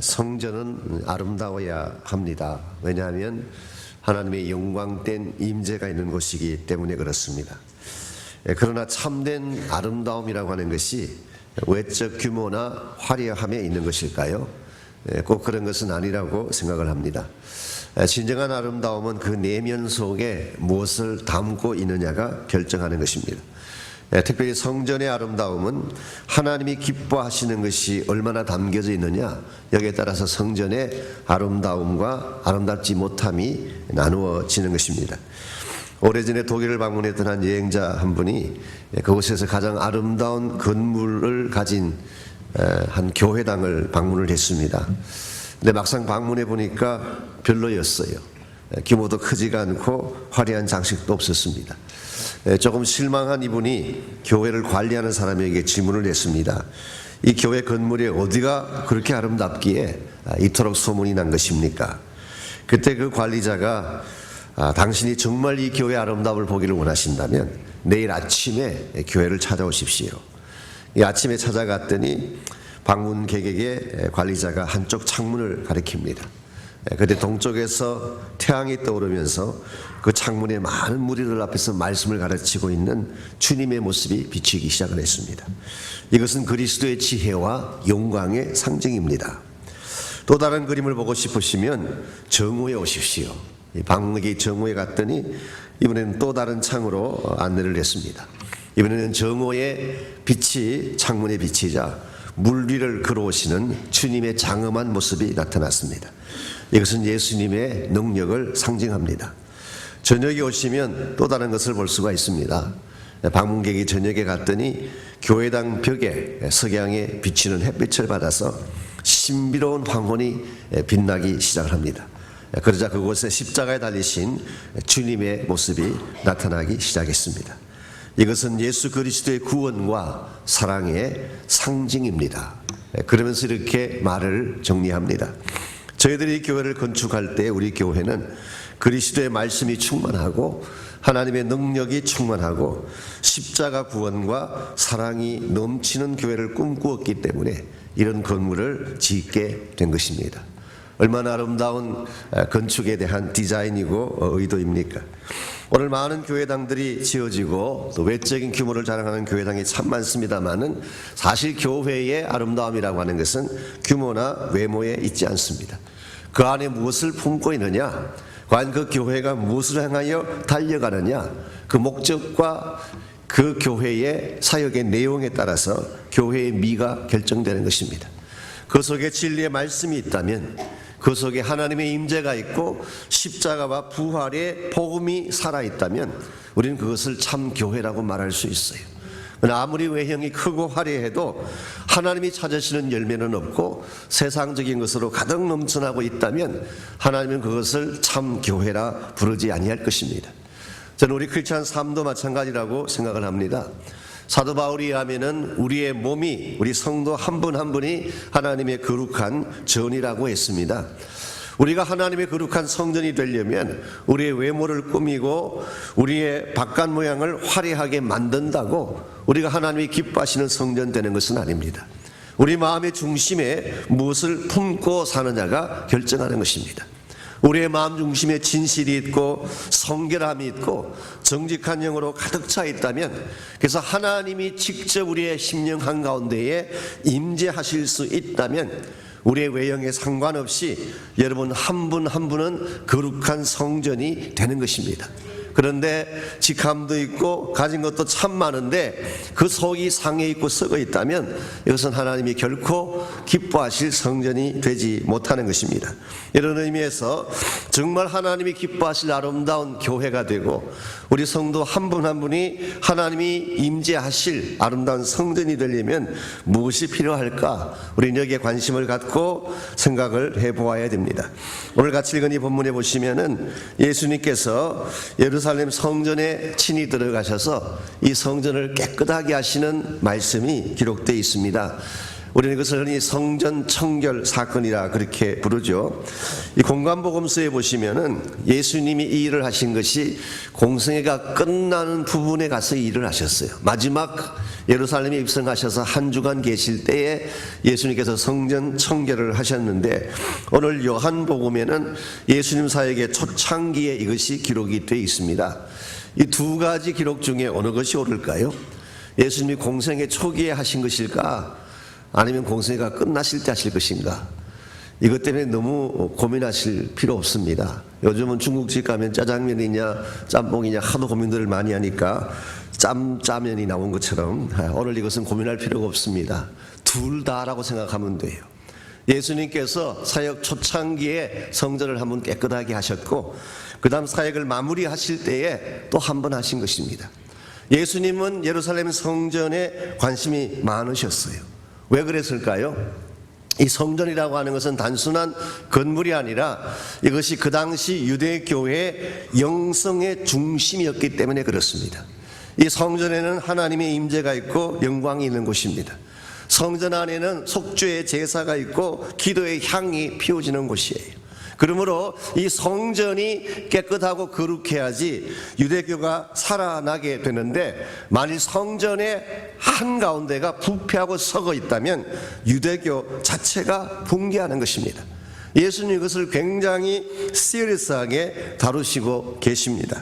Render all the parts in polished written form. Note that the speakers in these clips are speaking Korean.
성전은 아름다워야 합니다. 왜냐하면 하나님의 영광된 임재가 있는 곳이기 때문에 그렇습니다. 그러나 참된 아름다움이라고 하는 것이 외적 규모나 화려함에 있는 것일까요? 꼭 그런 것은 아니라고 생각을 합니다. 진정한 아름다움은 그 내면 속에 무엇을 담고 있느냐가 결정하는 것입니다. 특별히 성전의 아름다움은 하나님이 기뻐하시는 것이 얼마나 담겨져 있느냐, 여기에 따라서 성전의 아름다움과 아름답지 못함이 나누어지는 것입니다. 오래전에 독일을 방문했던 한 여행자 한 분이 그곳에서 가장 아름다운 건물을 가진 한 교회당을 방문을 했습니다. 근데 막상 방문해 보니까 별로였어요. 규모도 크지가 않고 화려한 장식도 없었습니다. 조금 실망한 이분이 교회를 관리하는 사람에게 질문을 했습니다. 이 교회 건물이 어디가 그렇게 아름답기에 이토록 소문이 난 것입니까? 그때 그 관리자가 당신이 정말 이 교회의 아름다움을 보기를 원하신다면 내일 아침에 교회를 찾아오십시오. 이 아침에 찾아갔더니 방문객에게 관리자가 한쪽 창문을 가리킵니다. 그때 동쪽에서 태양이 떠오르면서 그 창문에 많은 무리들 앞에서 말씀을 가르치고 있는 주님의 모습이 비치기 시작을 했습니다. 이것은 그리스도의 지혜와 영광의 상징입니다. 또 다른 그림을 보고 싶으시면 정오에 오십시오. 방문객이 정오에 갔더니 이번에는 또 다른 창으로 안내를 했습니다. 이번에는 정오의 빛이 창문에 비치자 물 위를 걸어오시는 주님의 장엄한 모습이 나타났습니다. 이것은 예수님의 능력을 상징합니다. 저녁에 오시면 또 다른 것을 볼 수가 있습니다. 방문객이 저녁에 갔더니 교회당 벽에 석양에 비치는 햇빛을 받아서 신비로운 황혼이 빛나기 시작을 합니다. 그러자 그곳에 십자가에 달리신 주님의 모습이 나타나기 시작했습니다. 이것은 예수 그리스도의 구원과 사랑의 상징입니다. 그러면서 이렇게 말을 정리합니다. 저희들이 교회를 건축할 때 우리 교회는 그리스도의 말씀이 충만하고 하나님의 능력이 충만하고 십자가 구원과 사랑이 넘치는 교회를 꿈꾸었기 때문에 이런 건물을 짓게 된 것입니다. 얼마나 아름다운 건축에 대한 디자인이고 의도입니까? 오늘 많은 교회당들이 지어지고 또 외적인 규모를 자랑하는 교회당이 참 많습니다만은 사실 교회의 아름다움이라고 하는 것은 규모나 외모에 있지 않습니다. 그 안에 무엇을 품고 있느냐, 과연 그 교회가 무엇을 향하여 달려가느냐, 그 목적과 그 교회의 사역의 내용에 따라서 교회의 미가 결정되는 것입니다. 그 속에 진리의 말씀이 있다면, 그 속에 하나님의 임재가 있고 십자가와 부활의 복음이 살아있다면 우리는 그것을 참 교회라고 말할 수 있어요. 그러나 아무리 외형이 크고 화려해도 하나님이 찾으시는 열매는 없고 세상적인 것으로 가득 넘쳐나고 있다면 하나님은 그것을 참 교회라 부르지 아니할 것입니다. 저는 우리 크리스찬 삶도 마찬가지라고 생각을 합니다. 사도 바울이 하면은 우리의 몸이, 우리 성도 한 분 한 분이 하나님의 거룩한 전이라고 했습니다. 우리가 하나님의 거룩한 성전이 되려면 우리의 외모를 꾸미고 우리의 바깥 모양을 화려하게 만든다고 우리가 하나님이 기뻐하시는 성전 되는 것은 아닙니다. 우리 마음의 중심에 무엇을 품고 사느냐가 결정하는 것입니다. 우리의 마음 중심에 진실이 있고 성결함이 있고 정직한 영으로 가득 차 있다면, 그래서 하나님이 직접 우리의 심령 한가운데에 임재하실 수 있다면 우리의 외형에 상관없이 여러분 한 분 한 분은 거룩한 성전이 되는 것입니다. 그런데 직함도 있고 가진 것도 참 많은데 그 속이 상해 있고 썩어 있다면 이것은 하나님이 결코 기뻐하실 성전이 되지 못하는 것입니다. 이런 의미에서 정말 하나님이 기뻐하실 아름다운 교회가 되고 우리 성도 한 분 한 분이 하나님이 임재하실 아름다운 성전이 되려면 무엇이 필요할까? 우리는 여기에 관심을 갖고 생각을 해보아야 됩니다. 오늘 같이 읽은 이 본문에 보시면은 예수님께서 예루살렘 성전에 친히 들어가셔서 이 성전을 깨끗하게 하시는 말씀이 기록되어 있습니다. 우리는 이것을 흔히 성전 청결 사건이라 그렇게 부르죠. 이 공관복음서에 보시면은 예수님이 이 일을 하신 것이 공생애가 끝나는 부분에 가서 이 일을 하셨어요. 마지막 예루살렘에 입성하셔서 한 주간 계실 때에 예수님께서 성전 청결을 하셨는데, 오늘 요한복음에는 예수님 사역의 초창기에 이것이 기록이 되어 있습니다. 이 두 가지 기록 중에 어느 것이 옳을까요? 예수님이 공생애 초기에 하신 것일까? 아니면 공생애가 끝나실 때 하실 것인가? 이것 때문에 너무 고민하실 필요 없습니다. 요즘은 중국집 가면 짜장면이냐 짬뽕이냐 하도 고민들을 많이 하니까 짜면이 나온 것처럼 오늘 이것은 고민할 필요가 없습니다. 둘 다라고 생각하면 돼요. 예수님께서 사역 초창기에 성전을 한번 깨끗하게 하셨고, 그 다음 사역을 마무리하실 때에 또 한 번 하신 것입니다. 예수님은 예루살렘 성전에 관심이 많으셨어요. 왜 그랬을까요? 이 성전이라고 하는 것은 단순한 건물이 아니라 이것이 그 당시 유대교회의 영성의 중심이었기 때문에 그렇습니다. 이 성전에는 하나님의 임재가 있고 영광이 있는 곳입니다. 성전 안에는 속죄의 제사가 있고 기도의 향이 피워지는 곳이에요. 그러므로 이 성전이 깨끗하고 거룩해야지 유대교가 살아나게 되는데, 만일 성전의 한가운데가 부패하고 썩어 있다면 유대교 자체가 붕괴하는 것입니다. 예수님 이것을 굉장히 시리어스하게 다루시고 계십니다.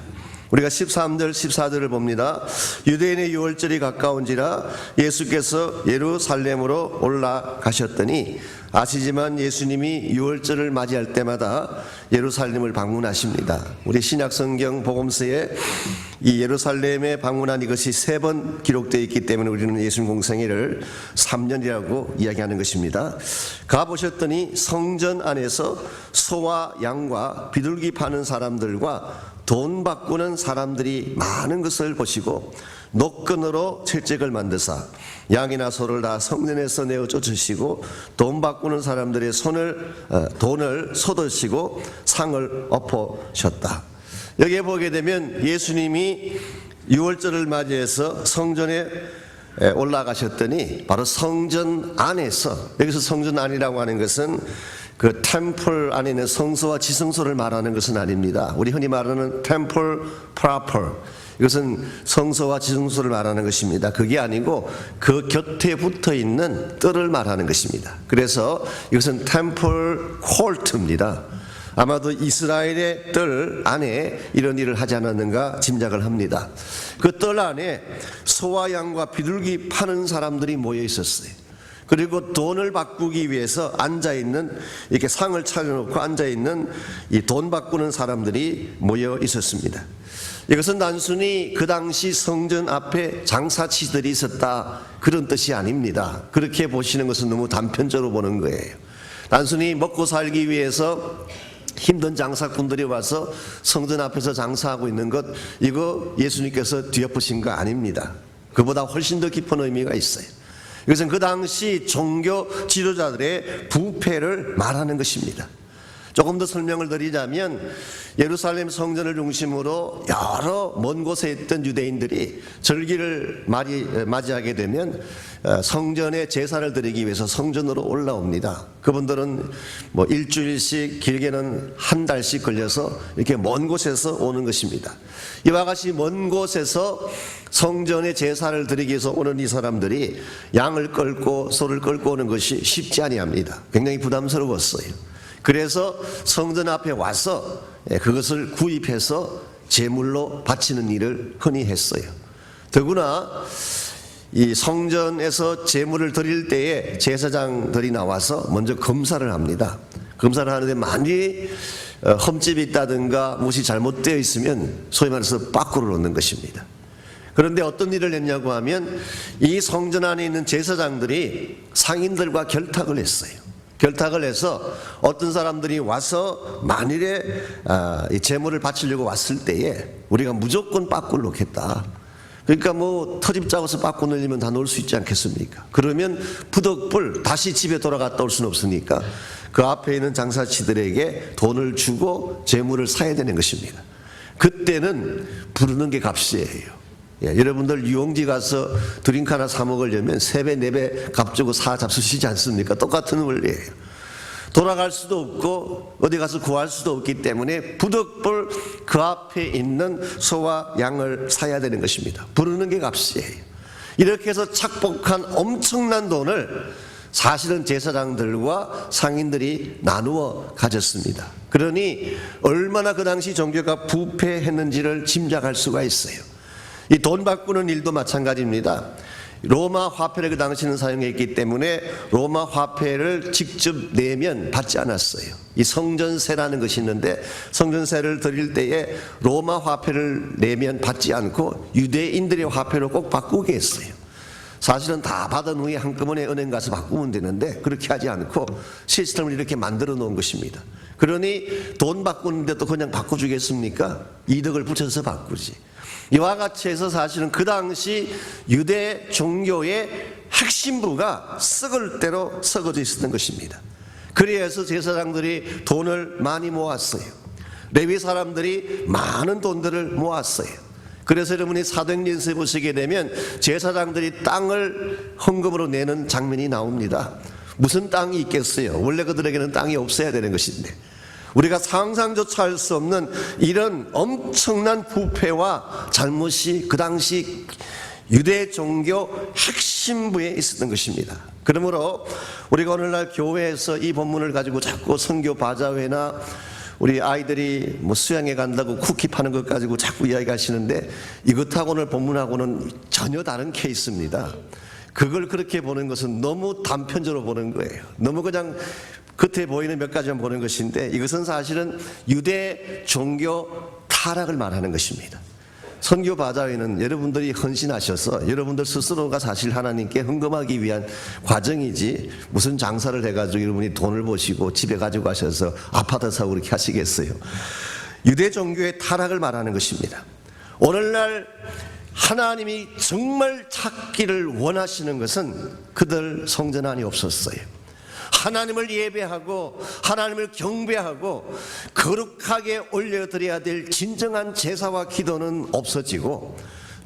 우리가 13절 14절을 봅니다. 유대인의 유월절이 가까운지라 예수께서 예루살렘으로 올라가셨더니, 아시지만 예수님이 유월절을 맞이할 때마다 예루살렘을 방문하십니다. 우리 신약성경 복음서에 이 예루살렘에 방문한 이것이 3번 기록되어 있기 때문에 우리는 예수님 공생애를 3년이라고 이야기하는 것입니다. 가보셨더니 성전 안에서 소와 양과 비둘기 파는 사람들과 돈 바꾸는 사람들이 많은 것을 보시고 노끈으로 채찍을 만드사 양이나 소를 다 성전에서 내어 쫓으시고 돈 바꾸는 사람들의 돈을 쏟으시고 상을 엎으셨다. 여기에 보게 되면 예수님이 유월절을 맞이해서 성전에 올라가셨더니 바로 성전 안에서, 여기서 성전 안이라고 하는 것은 그 템플 안에 있는 성소와 지성소를 말하는 것은 아닙니다. 우리 흔히 말하는 템플 프로퍼, 이것은 성소와 지성소를 말하는 것입니다. 그게 아니고 그 곁에 붙어 있는 뜰을 말하는 것입니다. 그래서 이것은 템플 콜트입니다. 아마도 이스라엘의 뜰 안에 이런 일을 하지 않았는가 짐작을 합니다. 그 뜰 안에 소와 양과 비둘기 파는 사람들이 모여 있었어요. 그리고 돈을 바꾸기 위해서 앉아있는, 이렇게 상을 차려놓고 앉아있는 이 돈 바꾸는 사람들이 모여 있었습니다. 이것은 단순히 그 당시 성전 앞에 장사치들이 있었다, 그런 뜻이 아닙니다. 그렇게 보시는 것은 너무 단편적으로 보는 거예요. 단순히 먹고 살기 위해서 힘든 장사꾼들이 와서 성전 앞에서 장사하고 있는 것, 이거 예수님께서 뒤엎으신 거 아닙니다. 그보다 훨씬 더 깊은 의미가 있어요. 이것은 그 당시 종교 지도자들의 부패를 말하는 것입니다. 조금 더 설명을 드리자면, 예루살렘 성전을 중심으로 여러 먼 곳에 있던 유대인들이 절기를 맞이하게 되면 성전에 제사를 드리기 위해서 성전으로 올라옵니다. 그분들은 뭐 일주일씩, 길게는 한 달씩 걸려서 이렇게 먼 곳에서 오는 것입니다. 이와 같이 먼 곳에서 성전에 제사를 드리기 위해서 오는 이 사람들이 양을 끌고 소를 끌고 오는 것이 쉽지 아니합니다. 굉장히 부담스러웠어요. 그래서 성전 앞에 와서 그것을 구입해서 제물로 바치는 일을 흔히 했어요. 더구나 이 성전에서 제물을 드릴 때에 제사장들이 나와서 먼저 검사를 합니다. 검사를 하는데 만일 흠집이 있다든가 무엇이 잘못되어 있으면 소위 말해서 밖으로 놓는 것입니다. 그런데 어떤 일을 했냐고 하면, 이 성전 안에 있는 제사장들이 상인들과 결탁을 했어요. 결탁을 해서 어떤 사람들이 와서 만일에 이 제물을 바치려고 왔을 때에 우리가 무조건 밖으로 놓겠다. 그러니까 뭐 터집 작아서 밖으로 내리면 다 놓을 수 있지 않겠습니까? 그러면 부득불 다시 집에 돌아갔다 올 수는 없으니까 그 앞에 있는 장사치들에게 돈을 주고 제물을 사야 되는 것입니다. 그때는 부르는 게 값이에요. 여러분들 유흥지 가서 드링크 하나 사 먹으려면 3배, 4배 값 주고 사 잡수시지 않습니까? 똑같은 원리예요. 돌아갈 수도 없고 어디 가서 구할 수도 없기 때문에 부득불 그 앞에 있는 소와 양을 사야 되는 것입니다. 부르는 게 값이에요. 이렇게 해서 착복한 엄청난 돈을 사실은 제사장들과 상인들이 나누어 가졌습니다. 그러니 얼마나 그 당시 종교가 부패했는지를 짐작할 수가 있어요. 이 돈 바꾸는 일도 마찬가지입니다. 로마 화폐를 그 당시는 사용했기 때문에 로마 화폐를 직접 내면 받지 않았어요. 이 성전세라는 것이 있는데 성전세를 드릴 때에 로마 화폐를 내면 받지 않고 유대인들의 화폐로 꼭 바꾸게 했어요. 사실은 다 받은 후에 한꺼번에 은행 가서 바꾸면 되는데 그렇게 하지 않고 시스템을 이렇게 만들어 놓은 것입니다. 그러니 돈 바꾸는데도 그냥 바꿔주겠습니까? 이득을 붙여서 바꾸지. 이와 같이 해서 사실은 그 당시 유대 종교의 핵심부가 썩을 대로 썩어져 있었던 것입니다. 그래서 제사장들이 돈을 많이 모았어요. 레위 사람들이 많은 돈들을 모았어요. 그래서 여러분이 사도행전에 보시게 되면 제사장들이 땅을 헌금으로 내는 장면이 나옵니다. 무슨 땅이 있겠어요? 원래 그들에게는 땅이 없어야 되는 것인데 우리가 상상조차 할 수 없는 이런 엄청난 부패와 잘못이 그 당시 유대 종교 핵심부에 있었던 것입니다. 그러므로 우리가 오늘날 교회에서 이 본문을 가지고 자꾸 선교 바자회나 우리 아이들이 수양회 간다고 쿠키 파는 것 가지고 자꾸 이야기하시는데 이것하고 오늘 본문하고는 전혀 다른 케이스입니다. 그걸 그렇게 보는 것은 너무 단편적으로 보는 거예요. 너무 그냥 겉에 보이는 몇 가지만 보는 것인데 이것은 사실은 유대 종교 타락을 말하는 것입니다. 선교 바자회는 여러분들이 헌신하셔서 여러분들 스스로가 사실 하나님께 헌금하기 위한 과정이지 무슨 장사를 해가지고 여러분이 돈을 버시고 집에 가지고 가셔서 아파트 사고 그렇게 하시겠어요. 유대 종교의 타락을 말하는 것입니다. 오늘날 하나님이 정말 찾기를 원하시는 것은 그들 성전 안에 없었어요. 하나님을 예배하고 하나님을 경배하고 거룩하게 올려드려야 될 진정한 제사와 기도는 없어지고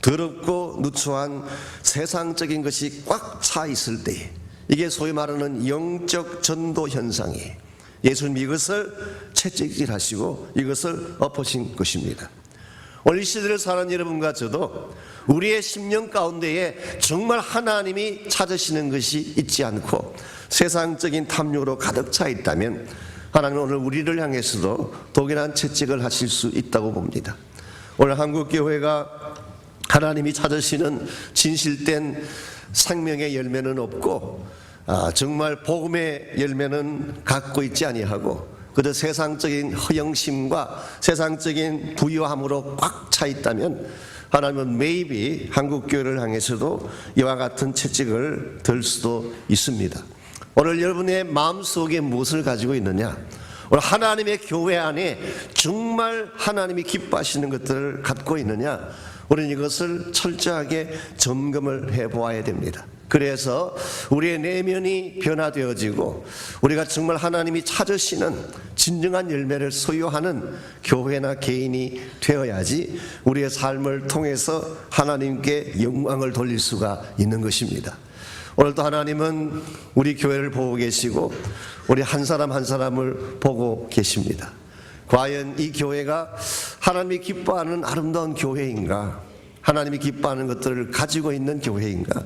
더럽고 누추한 세상적인 것이 꽉 차 있을 때에 이게 소위 말하는 영적 전도 현상이에요. 예수님이 이것을 채찍질하시고 이것을 엎으신 것입니다. 오늘 이 시대를 사는 여러분과 저도 우리의 심령 가운데에 정말 하나님이 찾으시는 것이 있지 않고 세상적인 탐욕으로 가득 차 있다면 하나님은 오늘 우리를 향해서도 독일한 채찍을 하실 수 있다고 봅니다. 오늘 한국교회가 하나님이 찾으시는 진실된 생명의 열매는 없고 정말 복음의 열매는 갖고 있지 아니하고 그저 세상적인 허영심과 세상적인 부유함으로 꽉 차 있다면 하나님은 maybe 한국교회를 향해서도 이와 같은 채찍을 들 수도 있습니다. 오늘 여러분의 마음속에 무엇을 가지고 있느냐? 오늘 하나님의 교회 안에 정말 하나님이 기뻐하시는 것들을 갖고 있느냐? 우리는 이것을 철저하게 점검을 해보아야 됩니다. 그래서 우리의 내면이 변화되어지고 우리가 정말 하나님이 찾으시는 진정한 열매를 소유하는 교회나 개인이 되어야지 우리의 삶을 통해서 하나님께 영광을 돌릴 수가 있는 것입니다. 오늘도 하나님은 우리 교회를 보고 계시고 우리 한 사람 한 사람을 보고 계십니다. 과연 이 교회가 하나님이 기뻐하는 아름다운 교회인가? 하나님이 기뻐하는 것들을 가지고 있는 교회인가?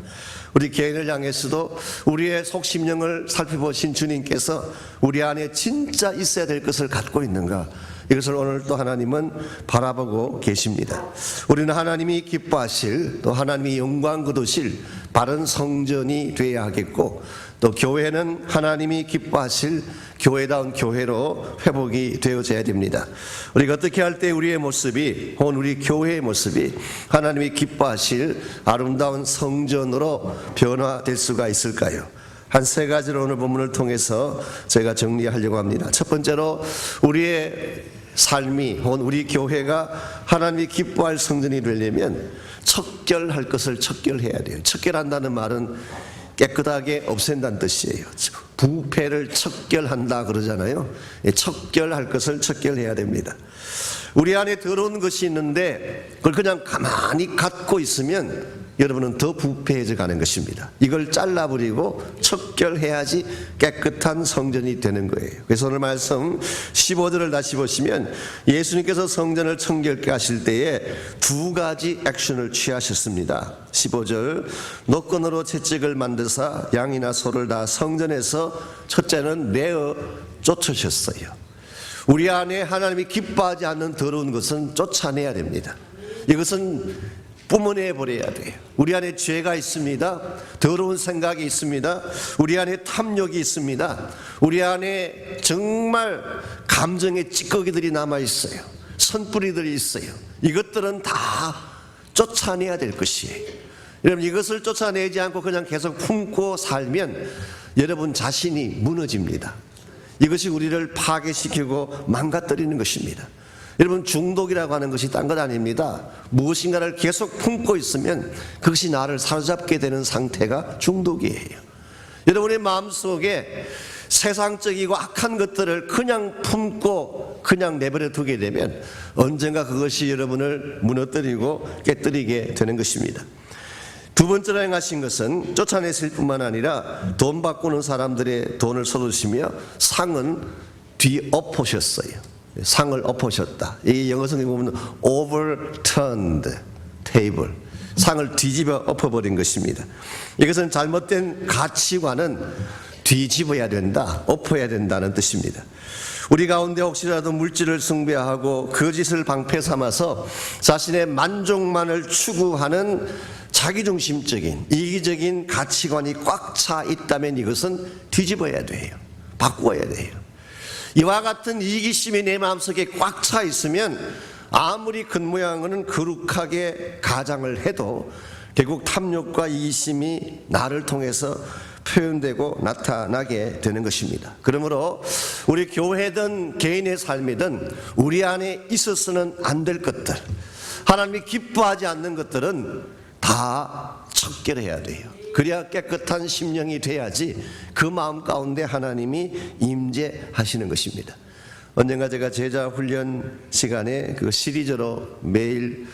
우리 개인을 향해서도 우리의 속심령을 살펴보신 주님께서 우리 안에 진짜 있어야 될 것을 갖고 있는가? 이것을 오늘 또 하나님은 바라보고 계십니다. 우리는 하나님이 기뻐하실 또 하나님이 영광 거두실 바른 성전이 되어야 하겠고 또 교회는 하나님이 기뻐하실 교회다운 교회로 회복이 되어져야 됩니다. 우리가 어떻게 할 때 우리의 모습이 혹은 우리 교회의 모습이 하나님이 기뻐하실 아름다운 성전으로 변화될 수가 있을까요? 한 세 가지로 오늘 본문을 통해서 제가 정리하려고 합니다. 첫 번째로 우리의 삶이 혹은 우리 교회가 하나님이 기뻐할 성전이 되려면 척결할 것을 척결해야 돼요. 척결한다는 말은 깨끗하게 없앤다는 뜻이에요. 부패를 척결한다 그러잖아요. 척결할 것을 척결해야 됩니다. 우리 안에 더러운 것이 있는데 그걸 그냥 가만히 갖고 있으면 여러분은 더 부패해져 가는 것입니다. 이걸 잘라버리고 척결해야지 깨끗한 성전이 되는 거예요. 그래서 오늘 말씀 15절을 다시 보시면 예수님께서 성전을 청결케 하실 때에 두 가지 액션을 취하셨습니다. 15절, 노건으로 채찍을 만드사 양이나 소를 다 성전에서 첫째는 내어 쫓으셨어요. 우리 안에 하나님이 기뻐하지 않는 더러운 것은 쫓아내야 됩니다. 이것은 뿜어내 버려야 돼요. 우리 안에 죄가 있습니다. 더러운 생각이 있습니다. 우리 안에 탐욕이 있습니다. 우리 안에 정말 감정의 찌꺼기들이 남아 있어요. 선뿌리들이 있어요. 이것들은 다 쫓아내야 될 것이에요. 여러분, 이것을 쫓아내지 않고 그냥 계속 품고 살면 여러분 자신이 무너집니다. 이것이 우리를 파괴시키고 망가뜨리는 것입니다. 여러분, 중독이라고 하는 것이 딴 것 아닙니다. 무엇인가를 계속 품고 있으면 그것이 나를 사로잡게 되는 상태가 중독이에요. 여러분의 마음속에 세상적이고 악한 것들을 그냥 품고 그냥 내버려 두게 되면 언젠가 그것이 여러분을 무너뜨리고 깨뜨리게 되는 것입니다. 두 번째로 행하신 것은 쫓아냈을 뿐만 아니라 돈 바꾸는 사람들의 돈을 쏟으시며 상은 뒤엎으셨어요. 상을 엎으셨다. 이 영어 성경에 보면 overturned table, 상을 뒤집어 엎어버린 것입니다. 이것은 잘못된 가치관은 뒤집어야 된다, 엎어야 된다는 뜻입니다. 우리 가운데 혹시라도 물질을 숭배하고 거짓을 방패 삼아서 자신의 만족만을 추구하는 자기중심적인 이기적인 가치관이 꽉 차 있다면 이것은 뒤집어야 돼요. 바꾸어야 돼요. 이와 같은 이기심이 내 마음속에 꽉 차 있으면 아무리 겉모양은 거룩하게 가장을 해도 결국 탐욕과 이기심이 나를 통해서 표현되고 나타나게 되는 것입니다. 그러므로 우리 교회든 개인의 삶이든 우리 안에 있어서는 안 될 것들, 하나님이 기뻐하지 않는 것들은 다 척결해야 돼요. 그래야 깨끗한 심령이 돼야지 그 마음 가운데 하나님이 임재하시는 것입니다. 언젠가 제가 제자 훈련 시간에 그 시리즈로 매일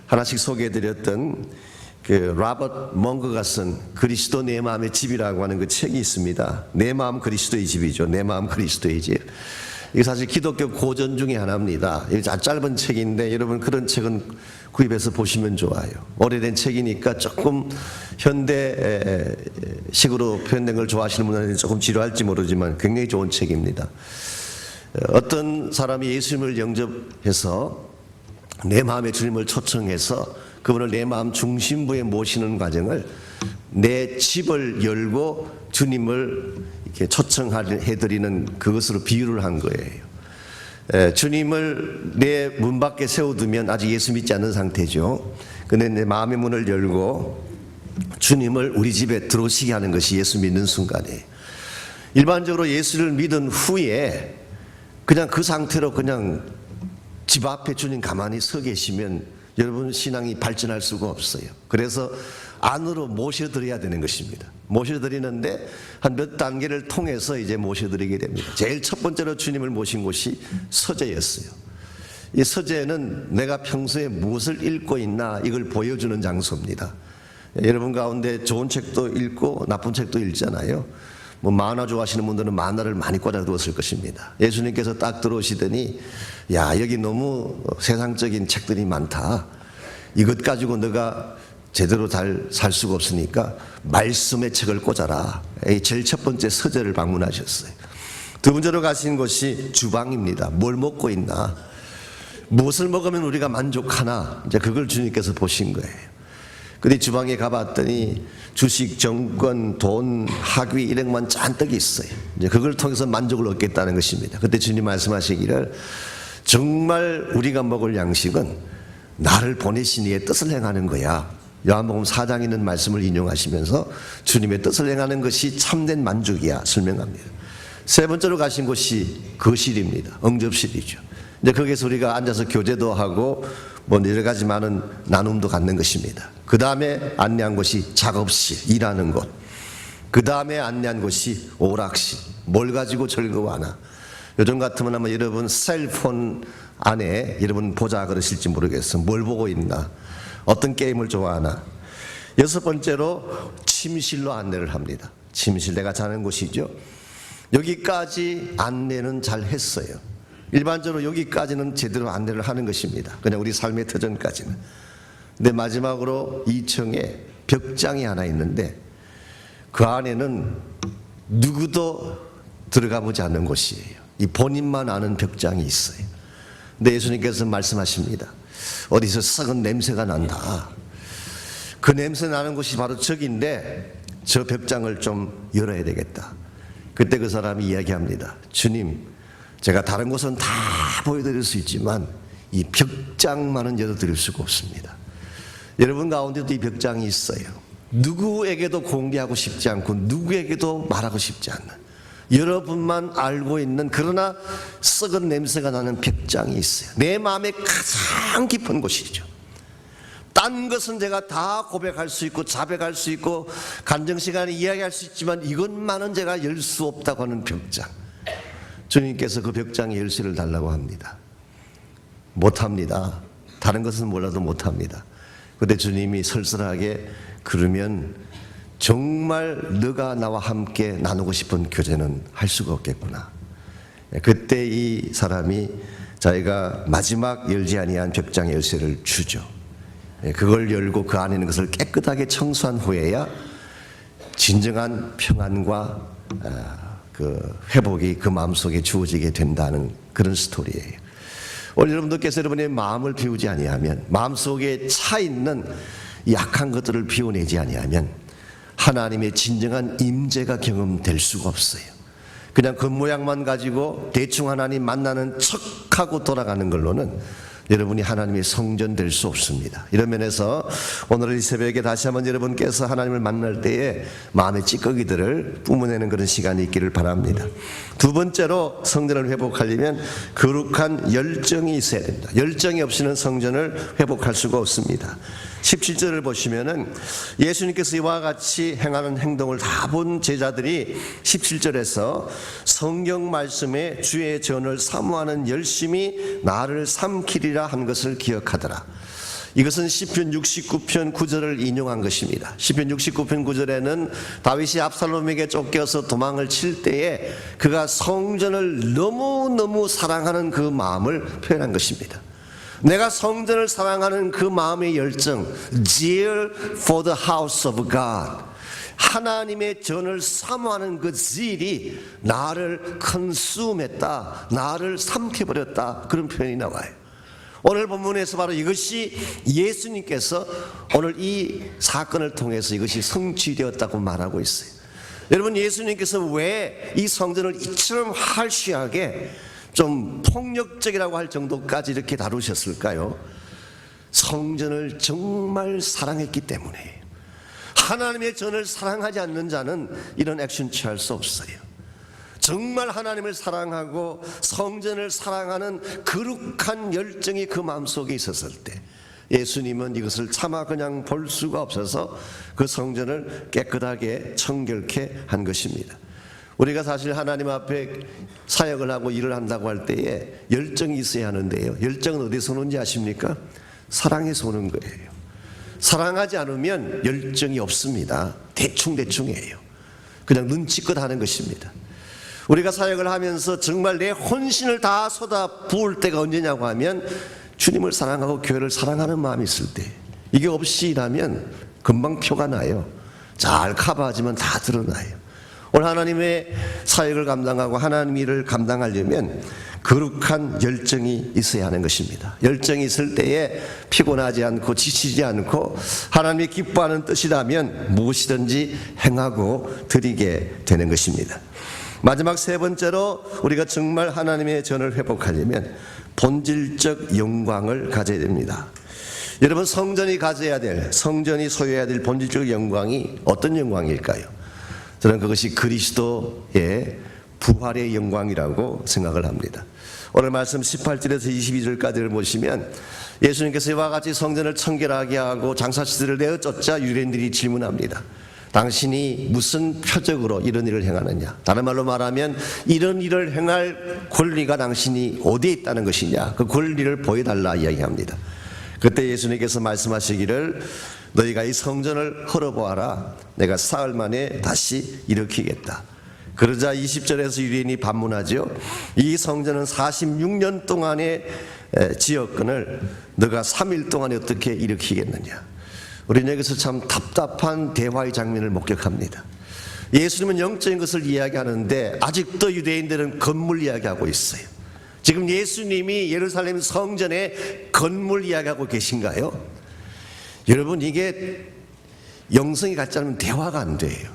하나씩 소개해드렸던 그 로버트 멍거가 쓴 그리스도 내 마음의 집이라고 하는 그 책이 있습니다. 내 마음 그리스도의 집이죠. 내 마음 그리스도의 집. 이게 사실 기독교 고전 중에 하나입니다. 이게 짧은 책인데 여러분 그런 책은 구입해서 보시면 좋아요. 오래된 책이니까 조금 현대식으로 표현된 걸 좋아하시는 분들은 조금 지루할지 모르지만 굉장히 좋은 책입니다. 어떤 사람이 예수님을 영접해서 내 마음의 주님을 초청해서 그분을 내 마음 중심부에 모시는 과정을 내 집을 열고 주님을 이렇게 초청해드리는 그것으로 비유를 한 거예요. 주님을 내 문 밖에 세워두면 아직 예수 믿지 않는 상태죠. 근데 내 마음의 문을 열고 주님을 우리 집에 들어오시게 하는 것이 예수 믿는 순간이에요. 일반적으로 예수를 믿은 후에 그냥 그 상태로 그냥 집 앞에 주님 가만히 서 계시면 여러분 신앙이 발전할 수가 없어요. 그래서 안으로 모셔드려야 되는 것입니다. 모셔드리는데 한 몇 단계를 통해서 이제 모셔드리게 됩니다. 제일 첫 번째로 주님을 모신 곳이 서재였어요. 이 서재는 내가 평소에 무엇을 읽고 있나 이걸 보여주는 장소입니다. 여러분 가운데 좋은 책도 읽고 나쁜 책도 읽잖아요. 뭐 만화 좋아하시는 분들은 만화를 많이 꽂아두었을 것입니다. 예수님께서 딱 들어오시더니 야, 여기 너무 세상적인 책들이 많다. 이것 가지고 너가 제대로 잘 살 수가 없으니까 말씀의 책을 꽂아라. 제일 첫 번째 서재를 방문하셨어요. 두 번째로 가신 곳이 주방입니다. 뭘 먹고 있나, 무엇을 먹으면 우리가 만족하나, 이제 그걸 주님께서 보신 거예요. 근데 주방에 가봤더니 주식, 정권, 돈, 학위 이런 것만 잔뜩 있어요. 이제 그걸 통해서 만족을 얻겠다는 것입니다. 그때 주님 말씀하시기를 정말 우리가 먹을 양식은 나를 보내신 이의 뜻을 행하는 거야. 요한복음 4장에 있는 말씀을 인용하시면서 주님의 뜻을 행하는 것이 참된 만족이야 설명합니다. 세 번째로 가신 곳이 거실입니다. 응접실이죠. 이제 거기서 우리가 앉아서 교제도 하고 뭐 여러 가지 많은 나눔도 갖는 것입니다. 그 다음에 안내한 곳이 작업실, 일하는 곳. 그 다음에 안내한 곳이 오락실. 뭘 가지고 즐거워하나. 요즘 같으면 아마 여러분 셀폰 아내, 여러분 보자 그러실지 모르겠어. 뭘 보고 있나? 어떤 게임을 좋아하나? 여섯 번째로 침실로 안내를 합니다. 침실, 내가 자는 곳이죠. 여기까지 안내는 잘 했어요. 일반적으로 여기까지는 제대로 안내를 하는 것입니다. 그냥 우리 삶의 터전까지는. 근데 마지막으로 2층에 벽장이 하나 있는데 그 안에는 누구도 들어가 보지 않는 곳이에요. 이 본인만 아는 벽장이 있어요. 근데 예수님께서 말씀하십니다. 어디서 썩은 냄새가 난다. 그 냄새 나는 곳이 바로 저기인데 저 벽장을 좀 열어야 되겠다. 그때 그 사람이 이야기합니다. 주님, 제가 다른 곳은 다 보여드릴 수 있지만 이 벽장만은 열어드릴 수가 없습니다. 여러분 가운데도 이 벽장이 있어요. 누구에게도 공개하고 싶지 않고 누구에게도 말하고 싶지 않는, 여러분만 알고 있는, 그러나 썩은 냄새가 나는 벽장이 있어요. 내 마음에 가장 깊은 곳이죠. 딴 것은 제가 다 고백할 수 있고 자백할 수 있고 간증시간에 이야기할 수 있지만 이것만은 제가 열 수 없다고 하는 벽장. 주님께서 그 벽장의 열쇠를 달라고 합니다. 못합니다. 다른 것은 몰라도 못합니다. 그때 주님이 설설하게, 그러면 정말 너가 나와 함께 나누고 싶은 교제는 할 수가 없겠구나. 그때 이 사람이 자기가 마지막 열지 아니한 벽장의 열쇠를 주죠. 그걸 열고 그 안에 있는 것을 깨끗하게 청소한 후에야 진정한 평안과 그 회복이 그 마음속에 주어지게 된다는 그런 스토리예요. 오늘 여러분들께서 여러분의 마음을 비우지 아니하면, 마음속에 차 있는 약한 것들을 비워내지 아니하면 하나님의 진정한 임재가 경험될 수가 없어요. 그냥 겉모양만 가지고 대충 하나님 만나는 척하고 돌아가는 걸로는 여러분이 하나님의 성전 될 수 없습니다. 이런 면에서 오늘 이 새벽에 다시 한번 여러분께서 하나님을 만날 때에 마음의 찌꺼기들을 뿜어내는 그런 시간이 있기를 바랍니다. 두 번째로 성전을 회복하려면 거룩한 열정이 있어야 됩니다. 열정이 없이는 성전을 회복할 수가 없습니다. 17절을 보시면은 예수님께서 이와 같이 행하는 행동을 다 본 제자들이 17절에서 성경 말씀에 주의 전을 사모하는 열심이 나를 삼키리라 한 것을 기억하더라. 이것은 시편 69편 9절을 인용한 것입니다. 시편 69편 9절에는 다윗이 압살롬에게 쫓겨서 도망을 칠 때에 그가 성전을 너무너무 사랑하는 그 마음을 표현한 것입니다. 내가 성전을 사랑하는 그 마음의 열정, zeal for the house of God, 하나님의 전을 사모하는 그 zeal이 나를 consume했다, 나를 삼켜버렸다, 그런 표현이 나와요. 오늘 본문에서 바로 이것이 예수님께서 오늘 이 사건을 통해서 이것이 성취되었다고 말하고 있어요. 여러분, 예수님께서 왜 이 성전을 이처럼 harsh하게 좀 폭력적이라고 할 정도까지 이렇게 다루셨을까요? 성전을 정말 사랑했기 때문에. 하나님의 전을 사랑하지 않는 자는 이런 액션 취할 수 없어요. 정말 하나님을 사랑하고 성전을 사랑하는 거룩한 열정이 그 마음속에 있었을 때 예수님은 이것을 차마 그냥 볼 수가 없어서 그 성전을 깨끗하게 청결케 한 것입니다. 우리가 사실 하나님 앞에 사역을 하고 일을 한다고 할 때에 열정이 있어야 하는데요, 열정은 어디서 오는지 아십니까? 사랑에서 오는 거예요. 사랑하지 않으면 열정이 없습니다. 대충대충이에요. 그냥 눈치껏 하는 것입니다. 우리가 사역을 하면서 정말 내 혼신을 다 쏟아 부을 때가 언제냐고 하면 주님을 사랑하고 교회를 사랑하는 마음이 있을 때. 이게 없이 일하면 금방 표가 나요. 잘 커버하지만 다 드러나요. 오늘 하나님의 사역을 감당하고 하나님 일을 감당하려면 거룩한 열정이 있어야 하는 것입니다. 열정이 있을 때에 피곤하지 않고 지치지 않고 하나님이 기뻐하는 뜻이라면 무엇이든지 행하고 드리게 되는 것입니다. 마지막 세 번째로 우리가 정말 하나님의 전을 회복하려면 본질적 영광을 가져야 됩니다. 여러분, 성전이 가져야 될, 성전이 소유해야 될 본질적 영광이 어떤 영광일까요? 저는 그것이 그리스도의 부활의 영광이라고 생각을 합니다. 오늘 말씀 18절에서 22절까지를 보시면 예수님께서 이와 같이 성전을 청결하게 하고 장사시들을 내어쫓자 유대인들이 질문합니다. 당신이 무슨 표적으로 이런 일을 행하느냐? 다른 말로 말하면 이런 일을 행할 권리가 당신이 어디에 있다는 것이냐? 그 권리를 보여달라 이야기합니다. 그때 예수님께서 말씀하시기를 너희가 이 성전을 헐어보아라. 내가 사흘 만에 다시 일으키겠다. 그러자 20절에서 유대인이 반문하죠. 이 성전은 46년 동안의 지었건을 너가 3일 동안에 어떻게 일으키겠느냐? 우리는 여기서 참 답답한 대화의 장면을 목격합니다. 예수님은 영적인 것을 이야기하는데 아직도 유대인들은 건물 이야기하고 있어요. 지금 예수님이 예루살렘 성전의 건물 이야기하고 계신가요? 여러분, 이게 영성이 같지 않으면 대화가 안 돼요.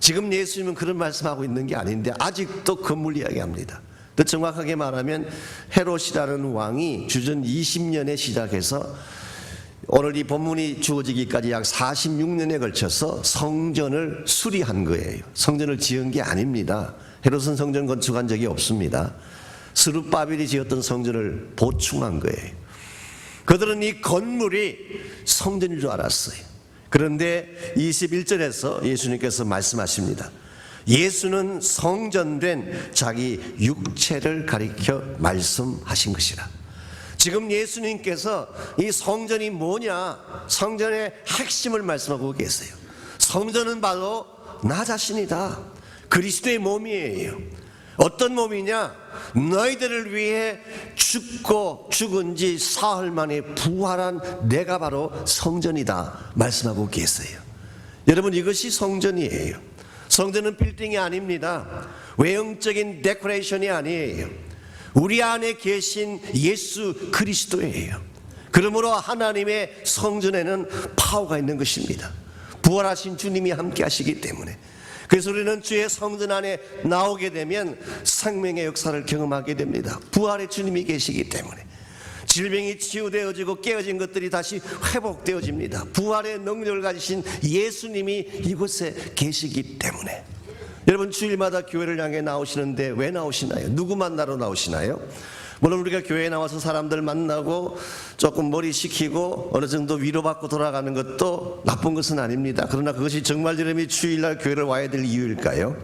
지금 예수님은 그런 말씀하고 있는 게 아닌데 아직도 건물 이야기합니다. 더 정확하게 말하면 헤롯이라는 왕이 주전 20년에 시작해서 오늘 이 본문이 주어지기까지 약 46년에 걸쳐서 성전을 수리한 거예요. 성전을 지은 게 아닙니다. 헤롯은 성전 건축한 적이 없습니다. 스룹바벨이 지었던 성전을 보충한 거예요. 그들은 이 건물이 성전인 줄 알았어요. 그런데 21절에서 예수님께서 말씀하십니다. 예수는 성전된 자기 육체를 가리켜 말씀하신 것이라. 지금 예수님께서 이 성전이 뭐냐, 성전의 핵심을 말씀하고 계세요. 성전은 바로 나 자신이다. 그리스도의 몸이에요. 어떤 몸이냐? 너희들을 위해 죽고 죽은 지 사흘 만에 부활한 내가 바로 성전이다 말씀하고 계세요. 여러분, 이것이 성전이에요. 성전은 빌딩이 아닙니다. 외형적인 데코레이션이 아니에요. 우리 안에 계신 예수 그리스도예요. 그러므로 하나님의 성전에는 파워가 있는 것입니다. 부활하신 주님이 함께 하시기 때문에. 그래서 우리는 주의 성전 안에 나오게 되면 생명의 역사를 경험하게 됩니다. 부활의 주님이 계시기 때문에. 질병이 치유되어지고 깨어진 것들이 다시 회복되어집니다. 부활의 능력을 가지신 예수님이 이곳에 계시기 때문에. 여러분, 주일마다 교회를 향해 나오시는데 왜 나오시나요? 누구 만나러 나오시나요? 물론 우리가 교회에 나와서 사람들 만나고 조금 머리 식히고 어느 정도 위로받고 돌아가는 것도 나쁜 것은 아닙니다. 그러나 그것이 정말 여러분이 주일날 교회를 와야 될 이유일까요?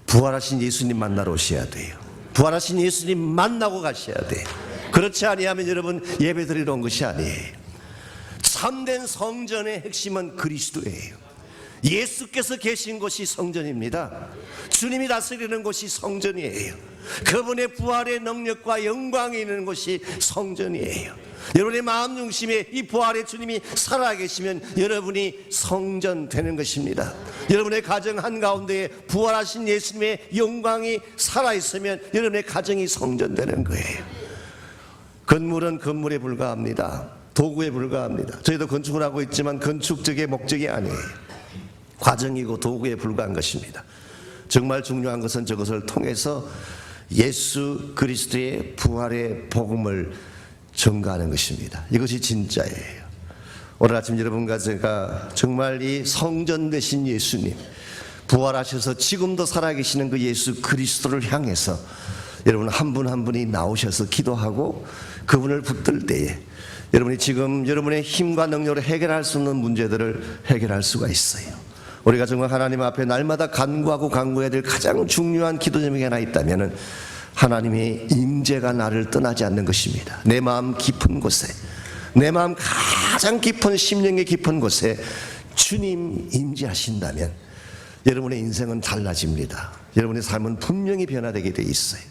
부활하신 예수님 만나러 오셔야 돼요. 부활하신 예수님 만나고 가셔야 돼요. 그렇지 아니하면 여러분 예배 드리러 온 것이 아니에요. 참된 성전의 핵심은 그리스도예요. 예수께서 계신 곳이 성전입니다. 주님이 다스리는 곳이 성전이에요. 그분의 부활의 능력과 영광이 있는 곳이 성전이에요. 여러분의 마음 중심에 이 부활의 주님이 살아계시면 여러분이 성전 되는 것입니다. 여러분의 가정 한가운데에 부활하신 예수님의 영광이 살아있으면 여러분의 가정이 성전 되는 거예요. 건물은 건물에 불과합니다. 도구에 불과합니다. 저희도 건축을 하고 있지만 건축적의 목적이 아니에요. 과정이고 도구에 불과한 것입니다. 정말 중요한 것은 저것을 통해서 예수 그리스도의 부활의 복음을 전가하는 것입니다. 이것이 진짜예요. 오늘 아침 여러분과 제가 정말 이 성전 되신 예수님, 부활하셔서 지금도 살아계시는 그 예수 그리스도를 향해서 여러분 한 분 한 분이 나오셔서 기도하고 그분을 붙들 때에 여러분이 지금 여러분의 힘과 능력으로 해결할 수 없는 문제들을 해결할 수가 있어요. 우리가 정말 하나님 앞에 날마다 간구하고 간구해야 될 가장 중요한 기도 제목이 하나 있다면 하나님의 임재가 나를 떠나지 않는 것입니다. 내 마음 깊은 곳에, 내 마음 가장 깊은 심령의 깊은 곳에 주님 임재하신다면 여러분의 인생은 달라집니다. 여러분의 삶은 분명히 변화되게 돼 있어요.